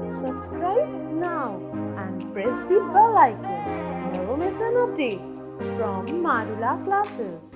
Subscribe now and press the bell icon. Never miss an update from Marula Classes.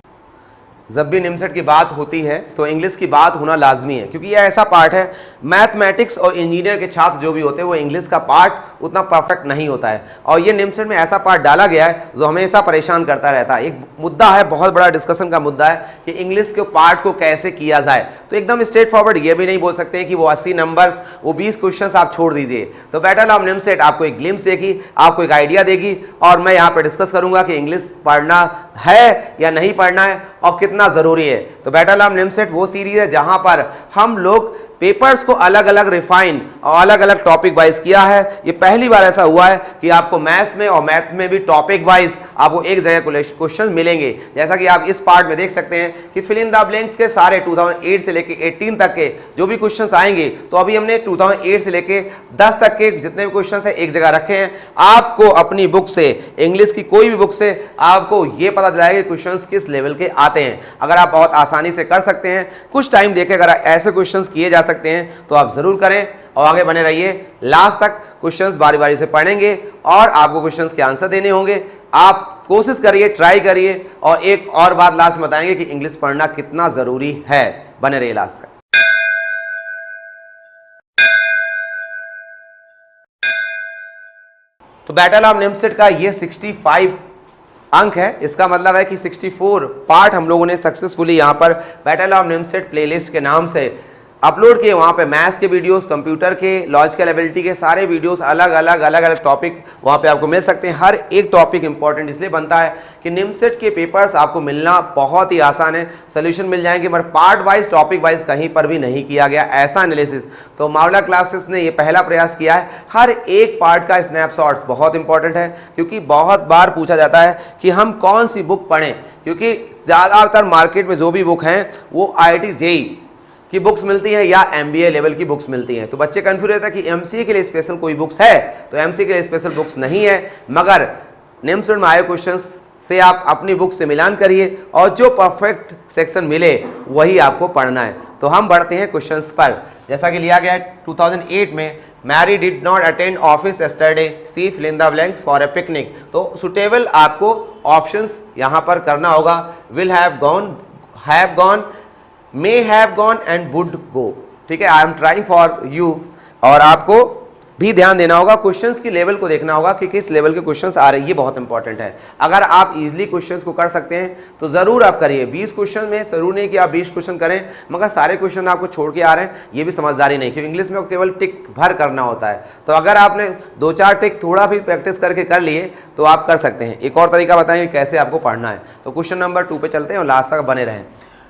जब भी निमसेट की बात होती है तो इंग्लिश की बात होना लाजमी है, क्योंकि यह ऐसा पार्ट है, मैथमेटिक्स और इंजीनियर के छात्र जो भी होते हैं वो इंग्लिश का पार्ट उतना परफेक्ट नहीं होता है, और ये निमसेट में ऐसा पार्ट डाला गया है जो हमेशा परेशान करता रहता है। एक मुद्दा है, बहुत बड़ा डिस्कशन का मुद्दा है कि इंग्लिश के पार्ट को कैसे किया जाए। तो एकदम स्ट्रेट फॉरवर्ड ये भी नहीं बोल सकते हैं कि वो 80 नंबर्स, वो 20 क्वेश्चन आप छोड़ दीजिए। तो बैटल ऑफ निमसेट आपको एक ग्लिम्स देगी, आपको एक आइडिया देगी, और मैं यहाँ पर डिस्कस करूंगा कि इंग्लिश पढ़ना है या नहीं पढ़ना है और कितना जरूरी है। तो बैटल ऑफ निमसेट वो सीरीज है जहां पर हम लोग पेपर्स को अलग अलग रिफाइन और अलग अलग टॉपिक वाइज किया है। ये पहली बार ऐसा हुआ है कि आपको मैथ्स में और मैथ में भी टॉपिक वाइज आपको एक जगह क्वेश्चन मिलेंगे। जैसा कि आप इस पार्ट में देख सकते हैं कि फिल इन द ब्लैंक्स के सारे 2008 से लेके 18 तक के जो भी क्वेश्चंस आएंगे, तो अभी हमने 2008 से लेके 10 तक के जितने भी क्वेश्चंस हैं एक जगह रखे हैं। आपको अपनी बुक से, इंग्लिश की कोई भी बुक से आपको ये पता चलाएगा कि क्वेश्चंस किस लेवल के आते हैं। अगर आप बहुत आसानी से कर सकते हैं, कुछ टाइम देके अगर ऐसे क्वेश्चंस किए जा सकते हैं तो आप जरूर करें और आगे बने रहिए। लास्ट तक क्वेश्चंस बारी बारी से पढ़ेंगे और आपको क्वेश्चंस के आंसर देने होंगे। आप कोशिश करिए, ट्राई करिए, और एक और बात लास्ट में बताएंगे कि इंग्लिश पढ़ना कितना जरूरी है। बने रहिए लास्ट तक। तो बैटल ऑफ निमसेट का ये 65 अंक है, इसका मतलब है कि 64 पार्ट हम लोगों ने सक्सेसफुली यहाँ पर बैटल ऑफ निमसेट प्लेलिस्ट के नाम से अपलोड किए। वहाँ पे मैथ्स के वीडियोस, कंप्यूटर के, लॉजिकल एबिलिटी के सारे वीडियोस अलग अलग टॉपिक वहाँ पे आपको मिल सकते हैं। हर एक टॉपिक इंपॉर्टेंट इसलिए बनता है कि निमसेट के पेपर्स आपको मिलना बहुत ही आसान है, सोल्यूशन मिल जाएंगे, मगर पार्ट वाइज, टॉपिक वाइज कहीं पर भी नहीं किया गया ऐसा एनालिसिस। तो मावला क्लासेस ने ये पहला प्रयास किया है। हर एक पार्ट का स्नैपशॉट्स बहुत इंपॉर्टेंट है, क्योंकि बहुत बार पूछा जाता है कि हम कौन सी बुक पढ़ें, क्योंकि ज़्यादातर मार्केट में जो भी बुक हैं वो IIT JEE की बुक्स मिलती हैं या MBA लेवल की बुक्स मिलती हैं। तो बच्चे कंफ्यूज रहते हैं कि MCA के लिए स्पेशल कोई बुक्स है, तो MCA के लिए स्पेशल बुक्स नहीं है, मगर निमसेट में आए क्वेश्चंस से आप अपनी बुक से मिलान करिए और जो परफेक्ट सेक्शन मिले वही आपको पढ़ना है। तो हम बढ़ते हैं क्वेश्चंस पर। जैसा कि लिया गया है 2008 में, Mary did not attend office yesterday, she fill in the blanks for a picnic. तो सुटेबल आपको ऑप्शंस यहाँ पर करना होगा। Will have gone, have gone, may have gone and would go। ठीक है, I am trying for you. और आपको भी ध्यान देना होगा, क्वेश्चंस की लेवल को देखना होगा कि किस लेवल के क्वेश्चंस आ रहे हैं, ये बहुत इंपॉर्टेंट है। अगर आप इजीली क्वेश्चंस को कर सकते हैं तो जरूर आप करिए। 20 क्वेश्चन में जरूर नहीं कि आप 20 क्वेश्चन करें, मगर सारे क्वेश्चन आपको छोड़ के आ रहे हैं, ये भी समझदारी नहीं, क्योंकि इंग्लिश में केवल टिक भर करना होता है। तो अगर आपने 2-4 टिक थोड़ा भी प्रैक्टिस करके कर लिए तो आप कर सकते हैं। एक और तरीका बताएंगे कैसे आपको पढ़ना है। तो क्वेश्चन नंबर 2 पे चलते हैं और लास्ट तक बने रहें।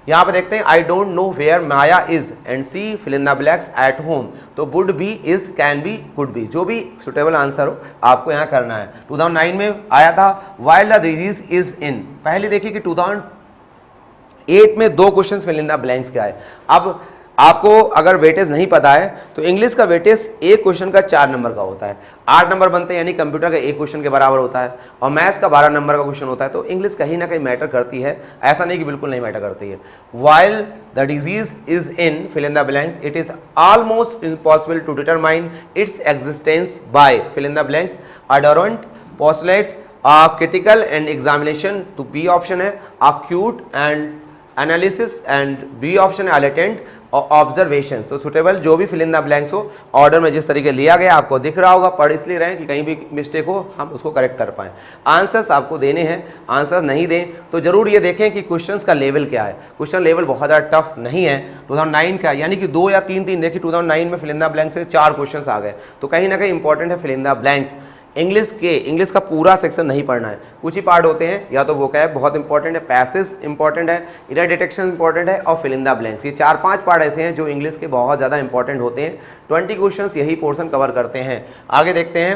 यहाँ पे देखते हैं, I don't know where Maya is and see fill in the blanks at home. तो would be, is, can be, could be, जो भी सुटेबल आंसर हो आपको यहाँ करना है। 2009 में आया था while the disease is in. पहले देखिए कि 2008 में 2 question fill in the blanks के आए। अब आपको अगर वेटेज नहीं पता है तो इंग्लिश का वेटेज एक क्वेश्चन का 4 नंबर का होता है, 8 नंबर बनते हैं, यानी कंप्यूटर का एक क्वेश्चन के बराबर होता है, और मैथ्स का 12 नंबर का क्वेश्चन होता है। तो इंग्लिश कहीं ना कहीं मैटर करती है, ऐसा नहीं कि बिल्कुल नहीं मैटर करती है। While the disease is in fill in the blanks, it is almost impossible to determine its existence by fill in the blanks, अडोरेंट पोस्टलेट क्रिटिकल एंड एग्जामिनेशन। तो बी ऑप्शन है acute and analysis, and B option है a latent observation. तो suitable जो भी fill in the blanks हो, order में जिस तरीके लिया गया आपको दिख रहा होगा, पढ़ इसलिए रहे कि कहीं भी मिस्टेक हो हम उसको करेक्ट कर पाएँ। आंसर्स आपको देने हैं, आंसर नहीं दें तो जरूर ये देखें कि क्वेश्चंस का लेवल क्या है। क्वेश्चन लेवल बहुत ज़्यादा टफ नहीं है 2009 का, यानी कि 2 या 3 देखिए 2009 में फिल इन द ब्लैंक्स से 4 क्वेश्चन आ गए। तो कहीं ना कहीं इंपॉर्टेंट है fill in the blanks. English का पूरा सेक्शन नहीं पढ़ना है, कुछ ही पार्ट होते हैं, या तो वोकैब बहुत इंपॉर्टेंट है, पैसेज इंपॉर्टेंट है, एरर डिटेक्शन इंपॉर्टेंट है, और फिल इन द ब्लैंक्स। ये 4-5 पार्ट ऐसे हैं जो इंग्लिश के बहुत ज़्यादा इंपॉर्टेंट होते हैं। 20 क्वेश्चंस यही पोर्शन कवर करते हैं। आगे देखते हैं,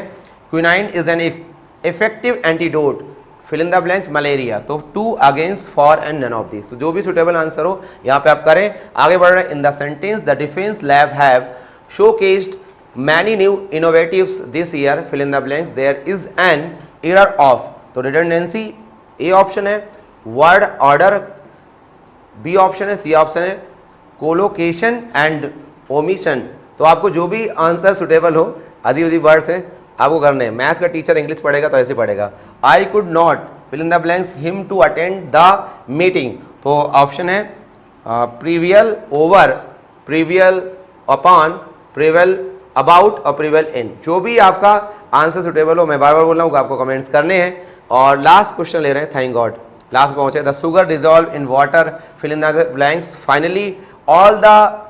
quinine is an effective antidote fill in the blanks malaria. तो 2 against, for and none of this. तो जो भी सुटेबल आंसर हो यहाँ पे आप करें। आगे बढ़ रहे हैं, in the sentence the defence lab have showcased many new innovatives this year fill in the blanks, there is an error of। तो redundancy A ऑप्शन है, word order B ऑप्शन है, C ऑप्शन है, collocation and omission तो आपको जो भी answer suitable हो, अजीब अजीब वर्ड्स हैं, आपको करने हैं। मैथ्स का टीचर इंग्लिश पढ़ेगा तो ऐसे पढ़ेगा, I could not fill in the blanks him to attend the meeting. तो ऑप्शन है prevail over, prevail upon, prevail about और प्रीवियल इन। जो भी आपका आंसर सुटेबल हो, मैं बार बार बोल रहा हूँ, आपको कमेंट्स करने हैं। और लास्ट क्वेश्चन ले रहे हैं, थैंक गॉड लास्ट पहुंचे। The sugar dissolve in water fill in the blanks, finally all the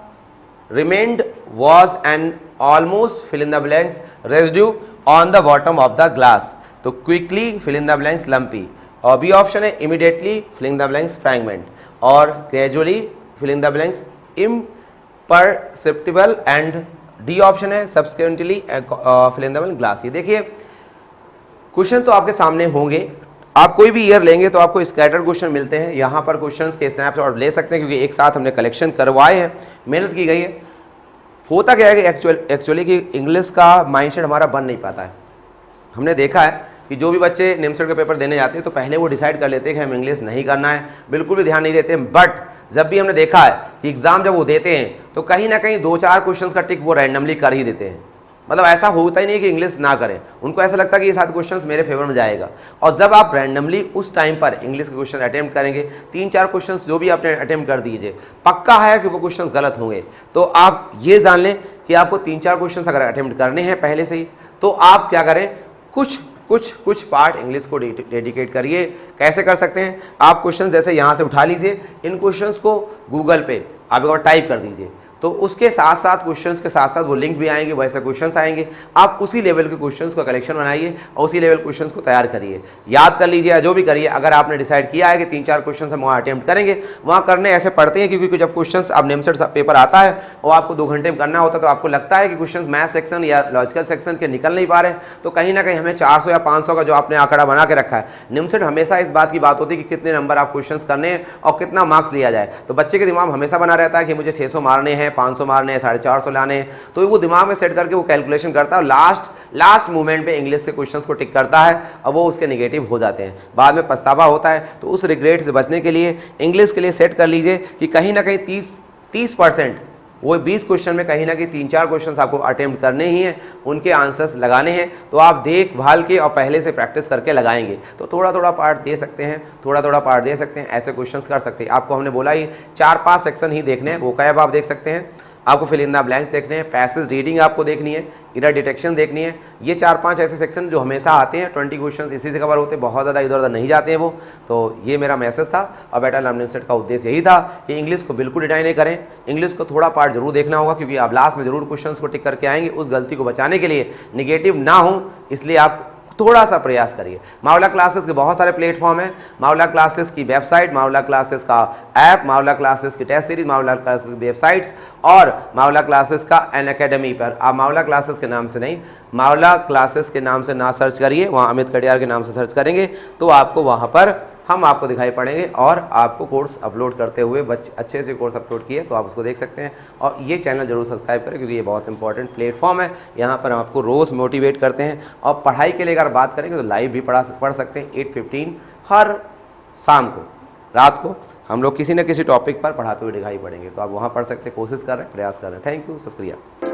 remained was an almost fill in the blanks residue on the bottom of the glass। तो quickly fill in the blanks lumpy, और B option है immediately fill in the blanks fragment, और gradually fill in the blanks imperceptible, and D option है subsequently fill in the blanks glass। ये देखिए question तो आपके सामने होंगे, आप कोई भी ईयर लेंगे तो आपको स्कैटर्ड क्वेश्चन मिलते हैं। यहाँ पर क्वेश्चंस के स्नैपशॉट ले सकते हैं क्योंकि एक साथ हमने कलेक्शन करवाए हैं, मेहनत की गई है। होता क्या है कि एक्चुअली कि इंग्लिश का माइंडसेट हमारा बन नहीं पाता है। हमने देखा है कि जो भी बच्चे निमसेट का पेपर देने जाते हैं तो पहले वो डिसाइड कर लेते हैं कि हमें इंग्लिश नहीं करना है, बिल्कुल भी ध्यान नहीं देते हैं। बट जब भी हमने देखा है कि एग्ज़ाम जब वो देते हैं तो कहीं ना कहीं 2-4 क्वेश्चन का टिक वो रैंडमली कर ही देते हैं। मतलब ऐसा होता ही नहीं कि इंग्लिश ना करें, उनको ऐसा लगता है कि ये 7 क्वेश्चंस मेरे फेवर में जाएगा। और जब आप रैंडमली उस टाइम पर इंग्लिश के क्वेश्चन अटेम्प्ट करेंगे, 3-4 क्वेश्चंस जो भी आपने अटेम्प्ट कर दीजिए, पक्का है कि वो क्वेश्चंस गलत होंगे। तो आप ये जान लें कि आपको 3-4 क्वेश्चंस अगर अटेम्प्ट करने हैं पहले से ही, तो आप क्या करें, कुछ पार्ट इंग्लिश को डेडिकेट करिए। कैसे कर सकते हैं, आप क्वेश्चन जैसे यहाँ से उठा लीजिए, इन क्वेश्चंस को गूगल पे आप एक बार टाइप कर दीजिए, तो उसके साथ साथ क्वेश्चंस के साथ साथ वो लिंक भी आएंगे, वैसे क्वेश्चंस आएंगे। आप उसी लेवल के क्वेश्चंस का कलेक्शन बनाइए और उसी लेवल क्वेश्चंस को तैयार करिए, याद कर लीजिए या जो भी करिए। अगर आपने डिसाइड किया है कि 3-4 क्वेश्चंस हम वहाँ अटेम्प्ट करेंगे, वहाँ करने ऐसे पढ़ते हैं क्योंकि जब क्वेश्चंस अब निमसेट पेपर आता है और आपको 2 घंटे में करना होता है, तो आपको लगता है कि क्वेश्चन मैथ सेक्शन या लॉजिकल सेक्शन के निकल नहीं पा रहे, तो कहीं ना कहीं हमें 400 या 500 का जो आपने आंकड़ा बना के रखा है, निमसेट हमेशा इस बात की बात होती है कि कितने नंबर आप क्वेश्चन करने हैं और कितना मार्क्स लिया जाए। तो बच्चे के दिमाग हमेशा बना रहता है कि मुझे 600 मारने हैं, 500 मारने हैं, 450 लाने हैं, तो वो दिमाग में सेट करके वो कैलकुलेशन करता है और लास्ट मोमेंट पे इंग्लिश के क्वेश्चंस को टिक करता है और वो उसके नेगेटिव हो जाते हैं, बाद में पछतावा होता है। तो उस रिग्रेट से बचने के लिए इंग्लिश के लिए सेट कर लीजिए कि कहीं ना कहीं 30% वो 20 क्वेश्चन में कहीं ना कहीं 3-4 क्वेश्चन आपको अटेम्प्ट करने ही हैं, उनके आंसर्स लगाने हैं। तो आप देखभाल के और पहले से प्रैक्टिस करके लगाएंगे तो थोड़ा पार्ट दे सकते हैं, थोड़ा पार्ट दे सकते हैं, ऐसे क्वेश्चंस कर सकते हैं। आपको हमने बोला ही 4-5 सेक्शन ही देखने हैं, वो कैब आप देख सकते हैं, आपको फिल इन द ब्लैंक्स देखने हैं, पैसेज रीडिंग आपको देखनी है, एरर डिटेक्शन देखनी है। ये 4-5 ऐसे सेक्शन जो हमेशा आते हैं, 20 क्वेश्चन इसी से कवर होते हैं, बहुत ज़्यादा इधर उधर नहीं जाते हैं वो। तो ये मेरा मैसेज था और बेटा लर्निंग सेट का उद्देश्य यही था कि इंग्लिश को बिल्कुल डिनाई नहीं करें, इंग्लिश को थोड़ा पार्ट जरूर देखना होगा क्योंकि आप लास्ट में जरूर क्वेश्चन को टिक करके आएंगे। उस गलती को बचाने के लिए निगेटिव ना हो, इसलिए आप थोड़ा सा प्रयास करिए। मावला क्लासेस के बहुत सारे प्लेटफॉर्म हैं, मावला क्लासेस की वेबसाइट, मावला क्लासेस का ऐप, मावला क्लासेस की टेस्ट सीरीज, मावला क्लासेस की वेबसाइट्स और मावला क्लासेस का एन अकेडमी पर। आप मावला क्लासेस के नाम से नहीं, मावला क्लासेस के नाम से ना सर्च करिए, वहाँ अमित कटियार के नाम से सर्च करेंगे तो आपको वहाँ पर हम आपको दिखाई पड़ेंगे और आपको कोर्स अपलोड करते हुए अच्छे से कोर्स अपलोड किए तो आप उसको देख सकते हैं। और ये चैनल जरूर सब्सक्राइब करें क्योंकि ये बहुत इंपॉर्टेंट प्लेटफॉर्म है, यहाँ पर हम आपको रोज़ मोटिवेट करते हैं। और पढ़ाई के लिए अगर बात करेंगे तो लाइव भी पढ़ सकते हैं 8:15 हर शाम को, रात को हम लोग किसी न किसी टॉपिक पर पढ़ाते हुए दिखाई पड़ेंगे, तो आप वहाँ पढ़ सकते हैं। कोशिश कर रहे हैं, प्रयास कर रहे हैं। थैंक यू, शुक्रिया।